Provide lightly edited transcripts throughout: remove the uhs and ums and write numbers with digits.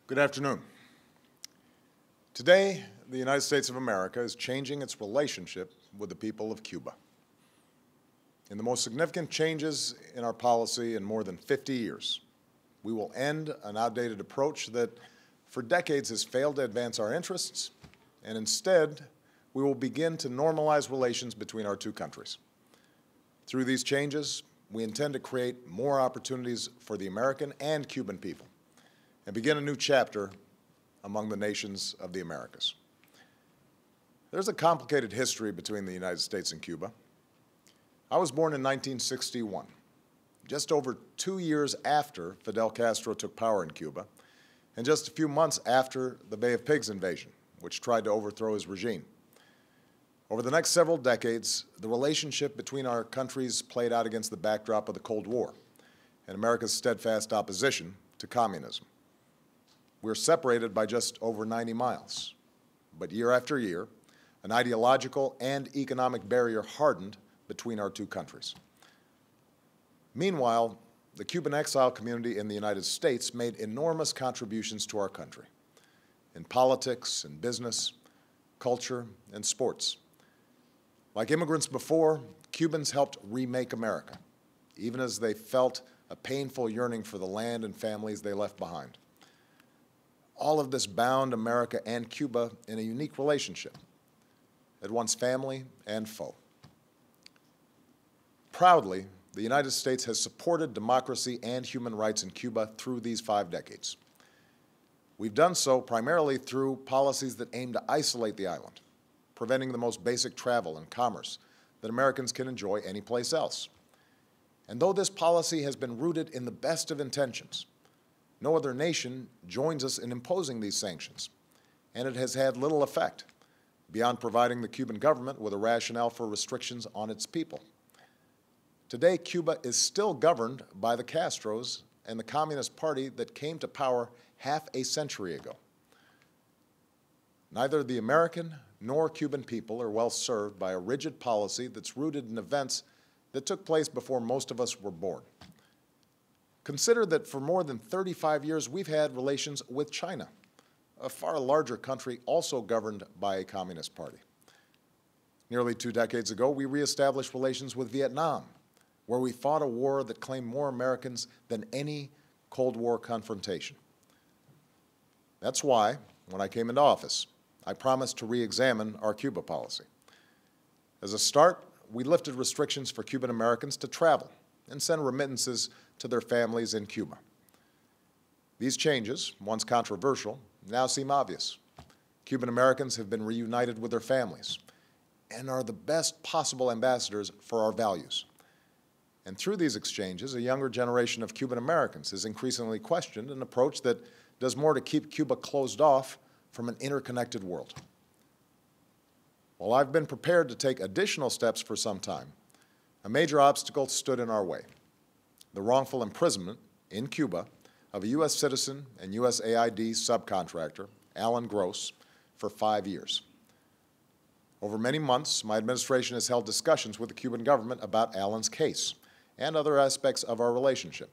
Good afternoon. Today, the United States of America is changing its relationship with the people of Cuba. In the most significant changes in our policy in more than 50 years, we will end an outdated approach that for decades has failed to advance our interests, and instead, we will begin to normalize relations between our two countries. Through these changes, we intend to create more opportunities for the American and Cuban people and begin a new chapter among the nations of the Americas. There's a complicated history between the United States and Cuba. I was born in 1961, just over 2 years after Fidel Castro took power in Cuba, and just a few months after the Bay of Pigs invasion, which tried to overthrow his regime. Over the next several decades, the relationship between our countries played out against the backdrop of the Cold War and America's steadfast opposition to communism. We're separated by just over 90 miles, but year after year, an ideological and economic barrier hardened between our two countries. Meanwhile, the Cuban exile community in the United States made enormous contributions to our country in politics and business, culture, and sports. Like immigrants before, Cubans helped remake America, even as they felt a painful yearning for the land and families they left behind. All of this bound America and Cuba in a unique relationship, at once family and foe. Proudly, the United States has supported democracy and human rights in Cuba through these 5 decades. We've done so primarily through policies that aim to isolate the island, preventing the most basic travel and commerce that Americans can enjoy anyplace else. And though this policy has been rooted in the best of intentions, no other nation joins us in imposing these sanctions, and it has had little effect beyond providing the Cuban government with a rationale for restrictions on its people. Today, Cuba is still governed by the Castros and the Communist Party that came to power half a century ago. Neither the American nor Cuban people are well served by a rigid policy that's rooted in events that took place before most of us were born. Consider that for more than 35 years, we've had relations with China, a far larger country also governed by a Communist Party. Nearly 2 decades ago, we reestablished relations with Vietnam, where we fought a war that claimed more Americans than any Cold War confrontation. That's why, when I came into office, I promised to re-examine our Cuba policy. As a start, we lifted restrictions for Cuban Americans to travel and send remittances to their families in Cuba. These changes, once controversial, now seem obvious. Cuban Americans have been reunited with their families and are the best possible ambassadors for our values. And through these exchanges, a younger generation of Cuban Americans has increasingly questioned an approach that does more to keep Cuba closed off from an interconnected world. While I've been prepared to take additional steps for some time, a major obstacle stood in our way: the wrongful imprisonment in Cuba of a U.S. citizen and USAID subcontractor, Alan Gross, for 5 years. Over many months, my administration has held discussions with the Cuban government about Alan's case and other aspects of our relationship.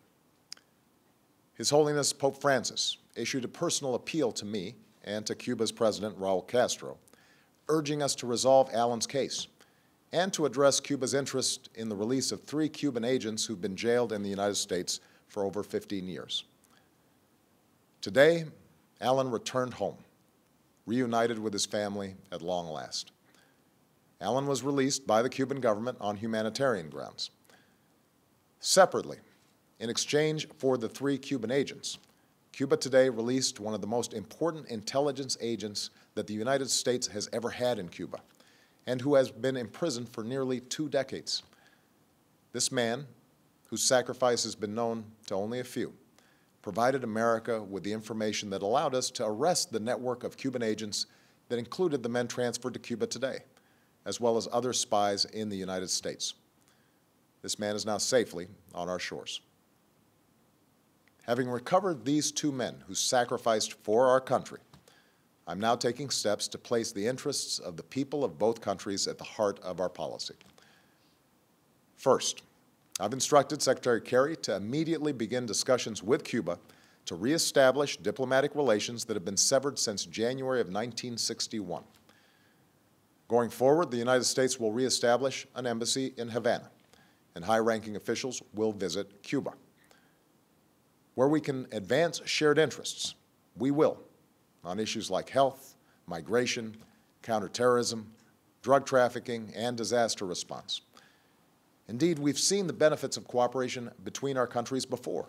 His Holiness Pope Francis issued a personal appeal to me and to Cuba's President, Raul Castro, urging us to resolve Alan's case and to address Cuba's interest in the release of 3 Cuban agents who've been jailed in the United States for over 15 years. Today, Alan returned home, reunited with his family at long last. Alan was released by the Cuban government on humanitarian grounds. Separately, in exchange for the 3 Cuban agents, Cuba today released one of the most important intelligence agents that the United States has ever had in Cuba, and who has been imprisoned for nearly 2 decades. This man, whose sacrifice has been known to only a few, provided America with the information that allowed us to arrest the network of Cuban agents that included the men transferred to Cuba today, as well as other spies in the United States. This man is now safely on our shores. Having recovered these 2 men who sacrificed for our country, I'm now taking steps to place the interests of the people of both countries at the heart of our policy. First, I've instructed Secretary Kerry to immediately begin discussions with Cuba to reestablish diplomatic relations that have been severed since January of 1961. Going forward, the United States will reestablish an embassy in Havana, and high-ranking officials will visit Cuba. Where we can advance shared interests, we will, on issues like health, migration, counterterrorism, drug trafficking, and disaster response. Indeed, we've seen the benefits of cooperation between our countries before.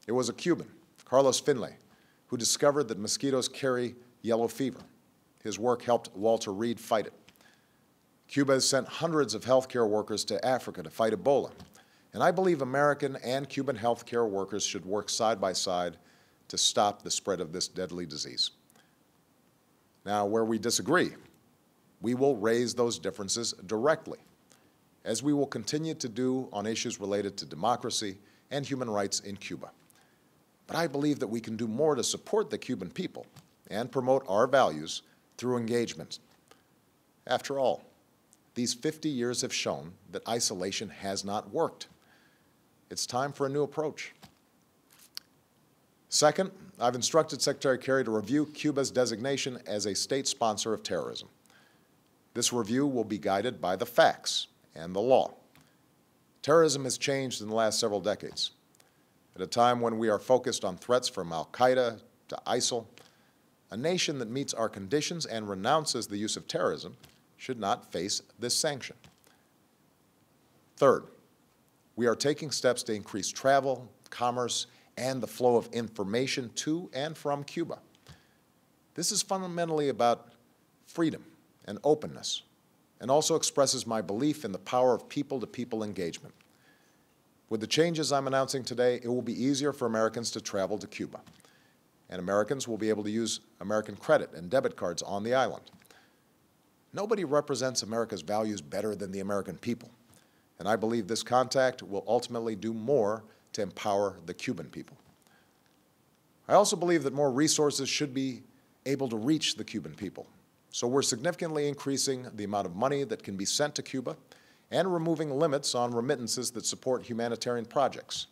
It was a Cuban, Carlos Finlay, who discovered that mosquitoes carry yellow fever. His work helped Walter Reed fight it. Cuba has sent hundreds of healthcare workers to Africa to fight Ebola, and I believe American and Cuban healthcare workers should work side by side to stop the spread of this deadly disease. Now, where we disagree, we will raise those differences directly, as we will continue to do on issues related to democracy and human rights in Cuba. But I believe that we can do more to support the Cuban people and promote our values through engagement. After all, these 50 years have shown that isolation has not worked. It's time for a new approach. Second, I've instructed Secretary Kerry to review Cuba's designation as a state sponsor of terrorism. This review will be guided by the facts and the law. Terrorism has changed in the last several decades. At a time when we are focused on threats from al-Qaeda to ISIL, a nation that meets our conditions and renounces the use of terrorism should not face this sanction. Third, we are taking steps to increase travel, commerce, and the flow of information to and from Cuba. This is fundamentally about freedom and openness, and also expresses my belief in the power of people-to-people engagement. With the changes I'm announcing today, it will be easier for Americans to travel to Cuba, and Americans will be able to use American credit and debit cards on the island. Nobody represents America's values better than the American people, and I believe this contact will ultimately do more to empower the Cuban people. I also believe that more resources should be able to reach the Cuban people, so we're significantly increasing the amount of money that can be sent to Cuba and removing limits on remittances that support humanitarian projects,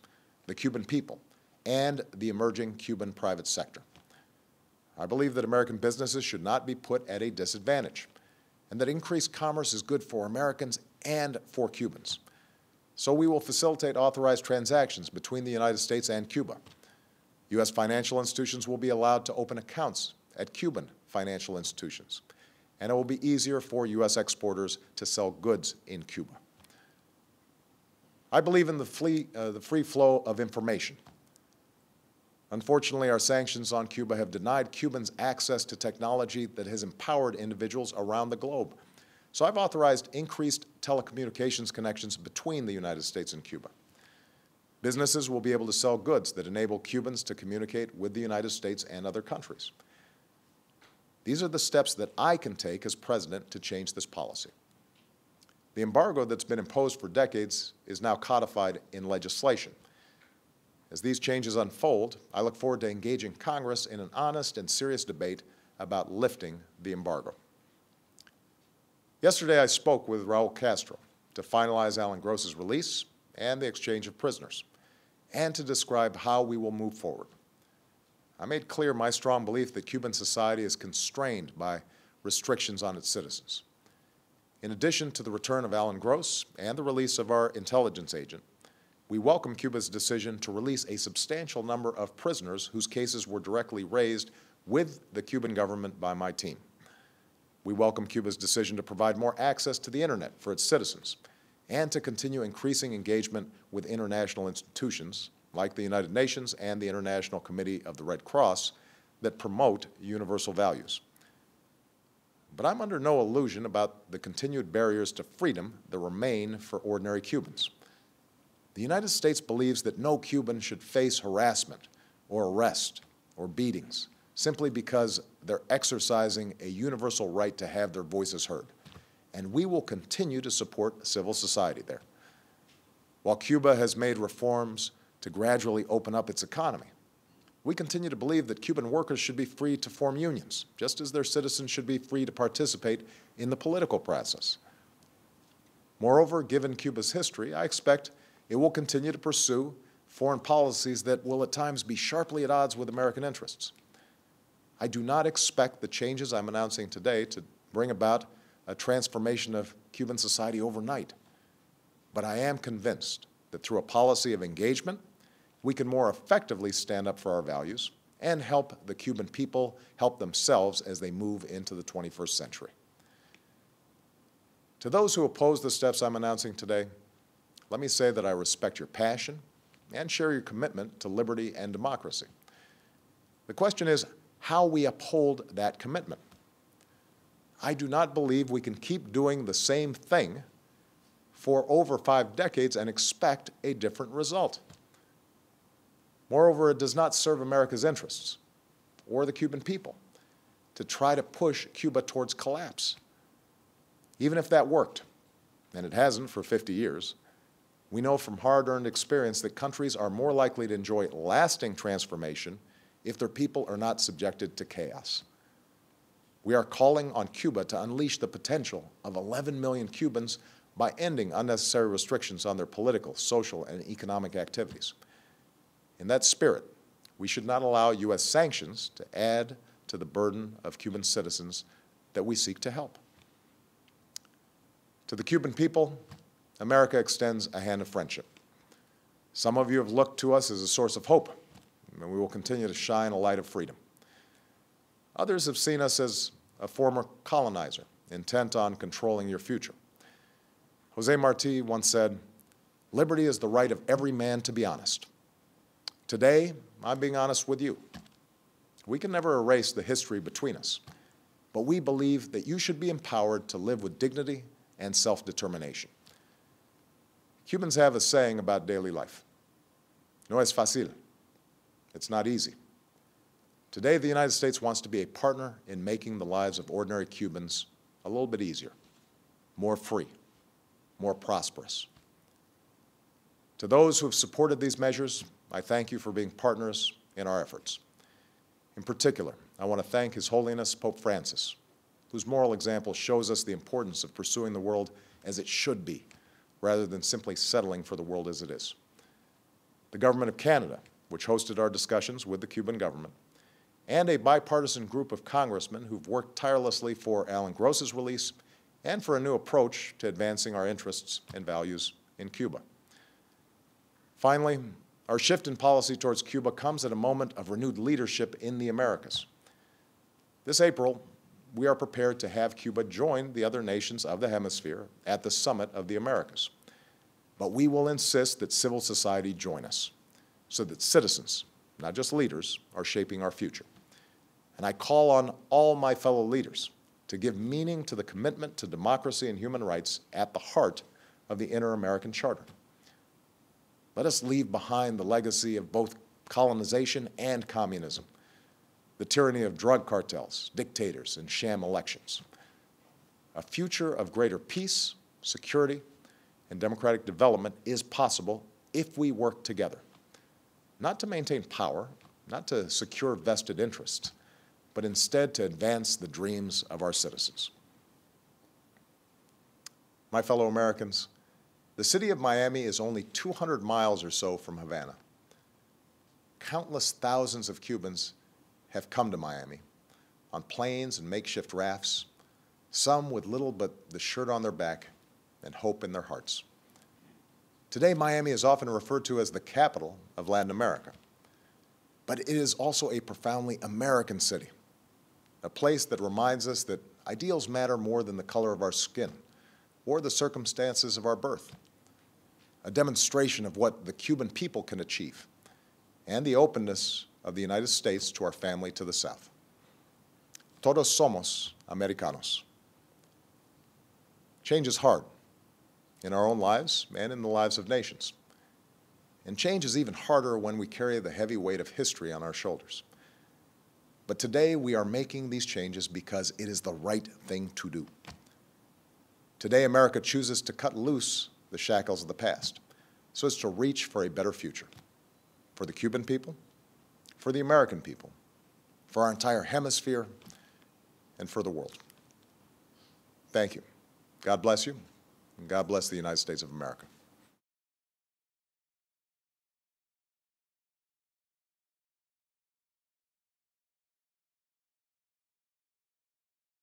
the Cuban people, and the emerging Cuban private sector. I believe that American businesses should not be put at a disadvantage, and that increased commerce is good for Americans and for Cubans. So we will facilitate authorized transactions between the United States and Cuba. U.S. financial institutions will be allowed to open accounts at Cuban financial institutions, and it will be easier for U.S. exporters to sell goods in Cuba. I believe in the free flow of information. Unfortunately, our sanctions on Cuba have denied Cubans access to technology that has empowered individuals around the globe. So I've authorized increased telecommunications connections between the United States and Cuba. Businesses will be able to sell goods that enable Cubans to communicate with the United States and other countries. These are the steps that I can take as president to change this policy. The embargo that's been imposed for decades is now codified in legislation. As these changes unfold, I look forward to engaging Congress in an honest and serious debate about lifting the embargo. Yesterday, I spoke with Raul Castro to finalize Alan Gross's release and the exchange of prisoners, and to describe how we will move forward. I made clear my strong belief that Cuban society is constrained by restrictions on its citizens. In addition to the return of Alan Gross and the release of our intelligence agent, we welcome Cuba's decision to release a substantial number of prisoners whose cases were directly raised with the Cuban government by my team. We welcome Cuba's decision to provide more access to the Internet for its citizens and to continue increasing engagement with international institutions like the United Nations and the International Committee of the Red Cross that promote universal values. But I'm under no illusion about the continued barriers to freedom that remain for ordinary Cubans. The United States believes that no Cuban should face harassment or arrest or beatings simply because they're exercising a universal right to have their voices heard. And we will continue to support civil society there. While Cuba has made reforms to gradually open up its economy, we continue to believe that Cuban workers should be free to form unions, just as their citizens should be free to participate in the political process. Moreover, given Cuba's history, I expect it will continue to pursue foreign policies that will at times be sharply at odds with American interests. I do not expect the changes I'm announcing today to bring about a transformation of Cuban society overnight, but I am convinced that through a policy of engagement, we can more effectively stand up for our values and help the Cuban people help themselves as they move into the 21st century. To those who oppose the steps I'm announcing today, let me say that I respect your passion and share your commitment to liberty and democracy. The question is how we uphold that commitment. I do not believe we can keep doing the same thing for over 5 decades and expect a different result. Moreover, it does not serve America's interests or the Cuban people to try to push Cuba towards collapse. Even if that worked, and it hasn't for 50 years, we know from hard-earned experience that countries are more likely to enjoy lasting transformation if their people are not subjected to chaos. We are calling on Cuba to unleash the potential of 11 million Cubans by ending unnecessary restrictions on their political, social, and economic activities. In that spirit, we should not allow U.S. sanctions to add to the burden of Cuban citizens that we seek to help. To the Cuban people, America extends a hand of friendship. Some of you have looked to us as a source of hope, and we will continue to shine a light of freedom. Others have seen us as a former colonizer, intent on controlling your future. Jose Marti once said, "Liberty is the right of every man to be honest." Today, I'm being honest with you. We can never erase the history between us, but we believe that you should be empowered to live with dignity and self-determination. Cubans have a saying about daily life. No es fácil. It's not easy. Today, the United States wants to be a partner in making the lives of ordinary Cubans a little bit easier, more free, more prosperous. To those who have supported these measures, I thank you for being partners in our efforts. In particular, I want to thank His Holiness Pope Francis, whose moral example shows us the importance of pursuing the world as it should be, rather than simply settling for the world as it is. The Government of Canada, which hosted our discussions with the Cuban government, and a bipartisan group of congressmen who've worked tirelessly for Alan Gross's release and for a new approach to advancing our interests and values in Cuba. Finally, our shift in policy towards Cuba comes at a moment of renewed leadership in the Americas. This April, we are prepared to have Cuba join the other nations of the hemisphere at the Summit of the Americas. But we will insist that civil society join us so that citizens, not just leaders, are shaping our future. And I call on all my fellow leaders to give meaning to the commitment to democracy and human rights at the heart of the Inter-American Charter. Let us leave behind the legacy of both colonization and communism, the tyranny of drug cartels, dictators, and sham elections. A future of greater peace, security, and democratic development is possible if we work together, not to maintain power, not to secure vested interests, but instead to advance the dreams of our citizens. My fellow Americans, the city of Miami is only 200 miles or so from Havana. Countless thousands of Cubans have come to Miami on planes and makeshift rafts, some with little but the shirt on their back and hope in their hearts. Today, Miami is often referred to as the capital of Latin America, but it is also a profoundly American city, a place that reminds us that ideals matter more than the color of our skin or the circumstances of our birth, a demonstration of what the Cuban people can achieve and the openness of the United States to our family to the south. Todos somos Americanos. Change is hard in our own lives and in the lives of nations. And change is even harder when we carry the heavy weight of history on our shoulders. But today we are making these changes because it is the right thing to do. Today America chooses to cut loose the shackles of the past so as to reach for a better future for the Cuban people, for the American people, for our entire hemisphere, and for the world. Thank you. God bless you, and God bless the United States of America.